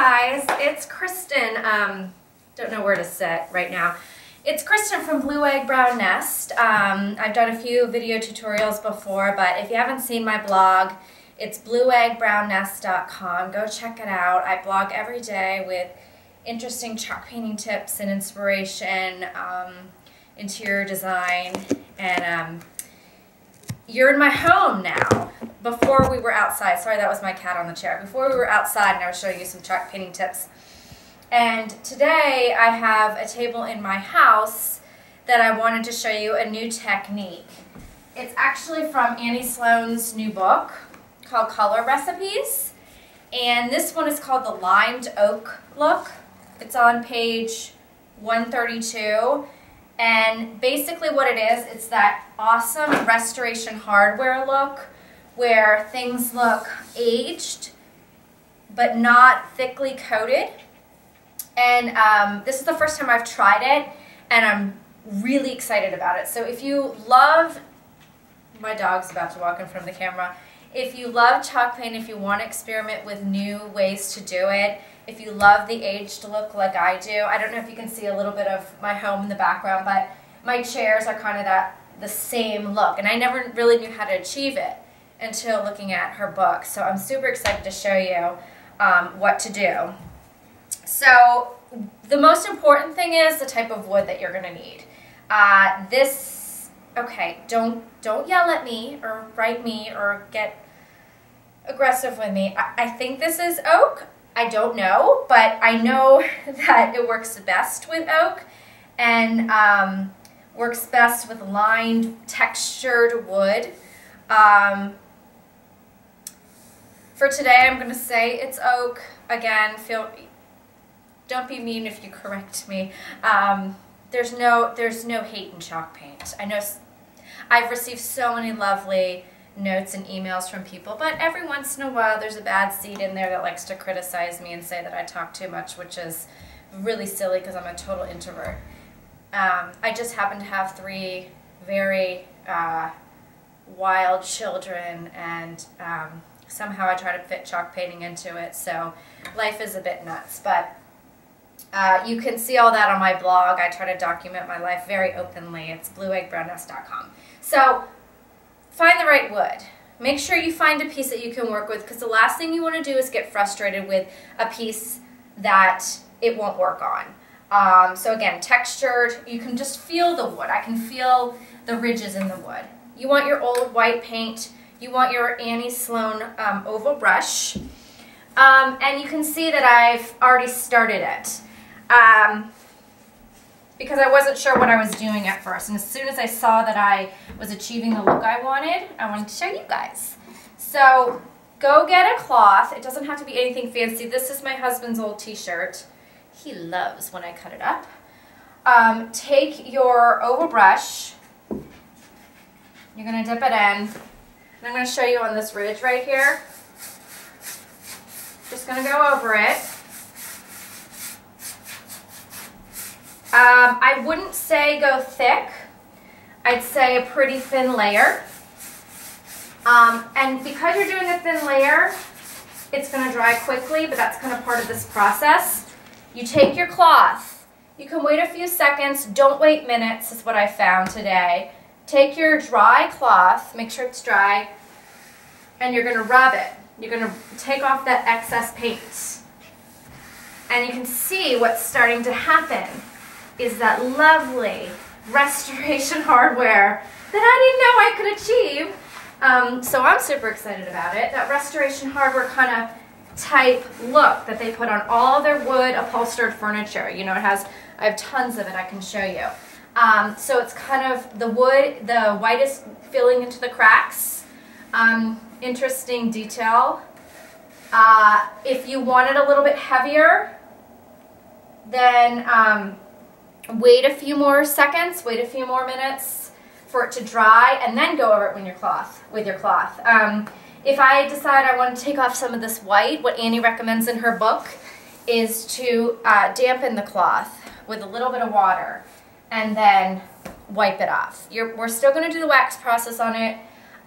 guys, it's Kristen. Don't know where to sit right now. It's Kristen from Blue Egg Brown Nest. I've done a few video tutorials before, but if you haven't seen my blog, it's blueeggbrownnest.com. Go check it out. I blog every day with interesting chalk painting tips and inspiration, interior design, and you're in my home now. Before we were outside, sorry that was my cat on the chair. Before we were outside and I was showing you some chalk painting tips. And today I have a table in my house that I wanted to show you a new technique. It's actually from Sloan's new book called Color Recipes. And this one is called the Limed Oak look. It's on page 132. And basically what it is, it's that awesome restoration hardware look where things look aged but not thickly coated. And this is the first time I've tried it, and I'm really excited about it. So if you love, my dog's about to walk in front of the camera, if you love chalk paint, if you want to experiment with new ways to do it, if you love the aged look like I do, I don't know if you can see a little bit of my home in the background, but my chairs are kind of the same look, and I never really knew how to achieve it until looking at her book. So I'm super excited to show you what to do. So the most important thing is the type of wood that you're going to need. Okay, don't yell at me or write me or get aggressive with me. I think this is oak. I don't know, but I know that it works best with oak and works best with lined, textured wood. For today, I'm going to say it's oak. Again, don't be mean if you correct me. There's no hate in chalk paint. I know I've received so many lovely notes and emails from people, but every once in a while there's a bad seed in there that likes to criticize me and say that I talk too much, which is really silly because I'm a total introvert. I just happen to have 3 very wild children, and somehow I try to fit chalk painting into it, so life is a bit nuts. But you can see all that on my blog. I try to document my life very openly. It's blueeggbrownnest.com. So find the right wood. Make sure you find a piece that you can work with, because the last thing you want to do is get frustrated with a piece that it won't work on. So again, textured, you can just feel the wood. I can feel the ridges in the wood. You want your old white paint. You want your Sloan oval brush. And you can see that I've already started it. Because I wasn't sure what I was doing at first. And as soon as I saw that I was achieving the look I wanted to show you guys. So go get a cloth. It doesn't have to be anything fancy. This is my husband's old t-shirt. He loves when I cut it up. Take your oval brush. You're going to dip it in. And I'm going to show you on this ridge right here. Just going to go over it. I wouldn't say go thick. I'd say a pretty thin layer. And because you're doing a thin layer, it's going to dry quickly, but that's kind of part of this process. You take your cloth. You can wait a few seconds. Don't wait minutes, is what I found today. Take your dry cloth, make sure it's dry, and you're going to rub it. You're going to take off that excess paint. And you can see what's starting to happen is that lovely restoration hardware that I didn't know I could achieve. So I'm super excited about it. That restoration hardware kind of type look that they put on all their wood upholstered furniture. You know, I have tons of it I can show you. So it's kind of the wood, the white is filling into the cracks. Interesting detail. If you want it a little bit heavier, then wait a few more seconds, wait a few more minutes for it to dry, and then go over it with your cloth. If I decide I want to take off some of this white, what Annie recommends in her book is to dampen the cloth with a little bit of water and then wipe it off. We're still going to do the wax process on it.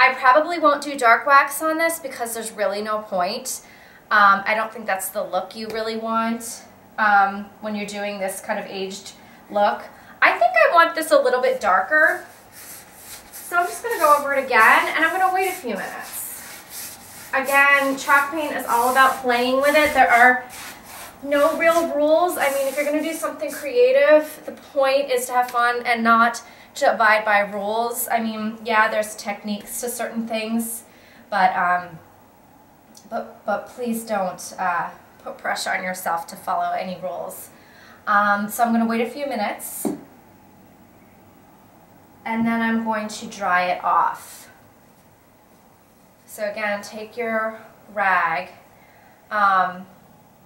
I probably won't do dark wax on this because there's really no point. I don't think that's the look you really want when you're doing this kind of aged look. I think I want this a little bit darker. So I'm just going to go over it again, and I'm going to wait a few minutes. Again, chalk paint is all about playing with it. There are no real rules. I mean, if you're going to do something creative, the point is to have fun and not to abide by rules. I mean, yeah, there's techniques to certain things, but please don't put pressure on yourself to follow any rules. So I'm going to wait a few minutes, and then I'm going to dry it off. So again, take your rag.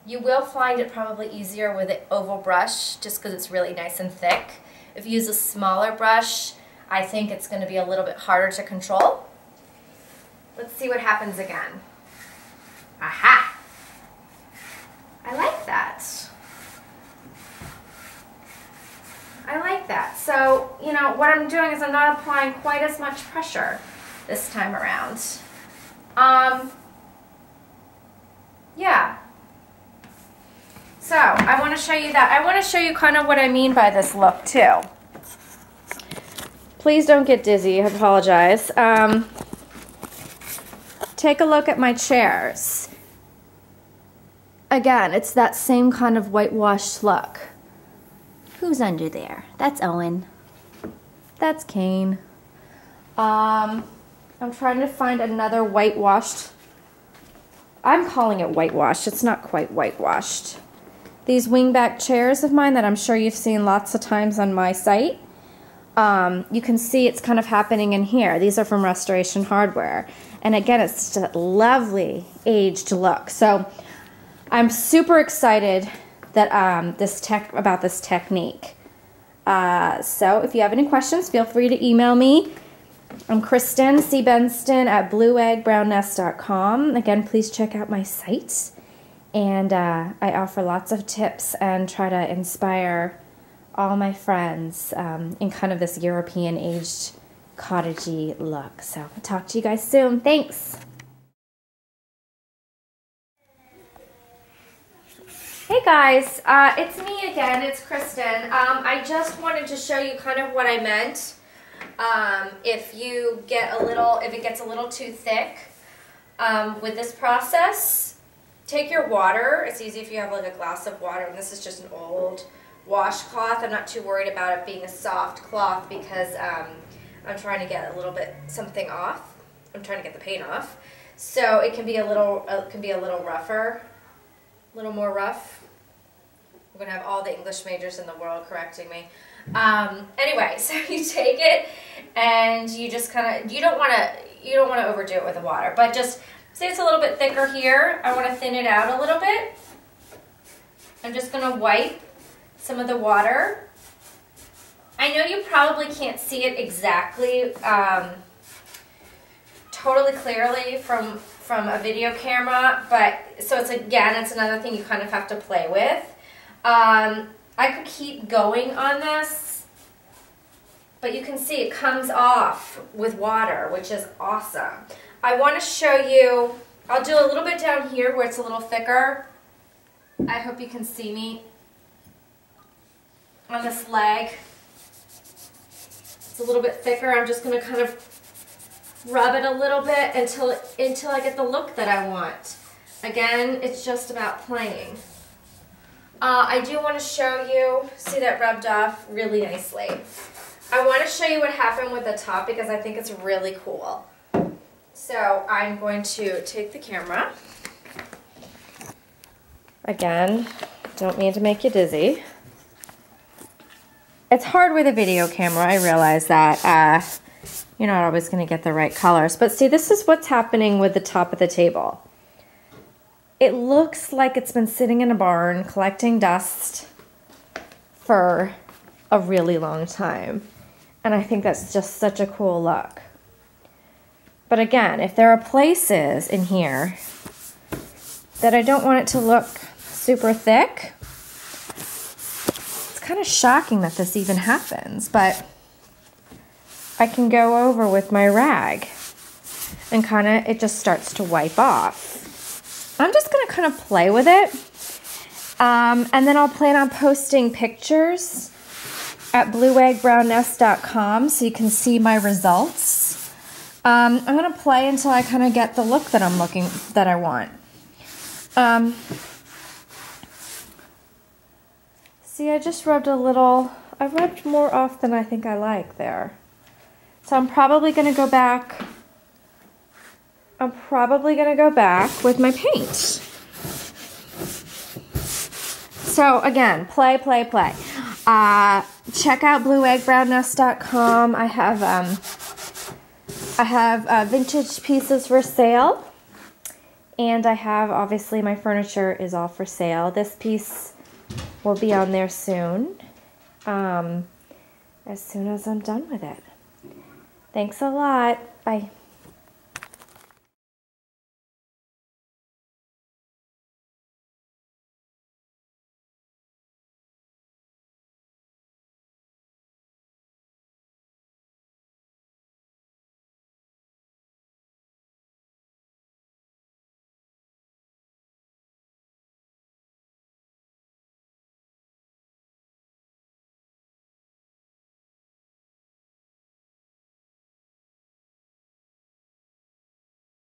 You will find it probably easier with an oval brush just because it's really nice and thick. If you use a smaller brush, I think it's going to be a little bit harder to control. Let's see what happens again. Aha! I like that. I like that. So, you know, what I'm doing is I'm not applying quite as much pressure this time around. Yeah. So, I want to show you that. I want to show you kind of what I mean by this look, too. Please don't get dizzy. I apologize. Take a look at my chairs. Again, it's that same kind of whitewashed look. Who's under there? That's Owen. That's Kane. I'm trying to find another whitewashed. I'm calling it whitewashed. It's not quite whitewashed. These wingback chairs of mine that I'm sure you've seen lots of times on my site. You can see it's kind of happening in here. These are from Restoration Hardware. And again, it's just a lovely aged look. So I'm super excited that about this technique. So if you have any questions, feel free to email me. I'm Kristen C. Benston at blueeggbrounnest.com. Again, please check out my site. And I offer lots of tips and try to inspire all my friends in kind of this European aged cottagey look. So I'll talk to you guys soon. Thanks. Hey guys, it's me again, it's Kristen. I just wanted to show you kind of what I meant. If it gets a little too thick with this process, take your water. It's easy if you have like a glass of water, and this is just an old washcloth. I'm not too worried about it being a soft cloth because I'm trying to get a little bit something off. I'm trying to get the paint off, so it can be a little rougher, a little more rough. I'm gonna have all the English majors in the world correcting me. Anyway, so you take it and you just kind of, you don't want to overdo it with the water, but just say it's a little bit thicker here. I want to thin it out a little bit. I'm just gonna wipe some of the water. I know you probably can't see it exactly, totally clearly from a video camera, but so it's another thing you kind of have to play with. I could keep going on this, but you can see it comes off with water, which is awesome. I want to show you, I'll do a little bit down here where it's a little thicker. I hope you can see me on this leg. It's a little bit thicker. I'm just going to kind of rub it a little bit until I get the look that I want. Again, it's just about playing. I do want to show you, see that rubbed off really nicely. I want to show you what happened with the top because I think it's really cool. So I'm going to take the camera. Again, don't mean to make you dizzy. It's hard with a video camera, I realize that. You're not always going to get the right colors. But see, this is what's happening with the top of the table. It looks like it's been sitting in a barn collecting dust for a really long time. And I think that's just such a cool look. But again, if there are places in here that I don't want it to look super thick, it's kind of shocking that this even happens, but I can go over with my rag and it just starts to wipe off. I'm just going to kind of play with it. And then I'll plan on posting pictures at blueeggbrownest.com so you can see my results. I'm going to play until I kind of get the look that I want. See, I just rubbed a little, I rubbed more off than I think I like there. So I'm probably going to go back with my paint. So again, play. Check out blueeggbrownest.com. I have vintage pieces for sale, and I have, obviously, my furniture is all for sale. This piece will be on there soon, as soon as I'm done with it. Thanks a lot. Bye.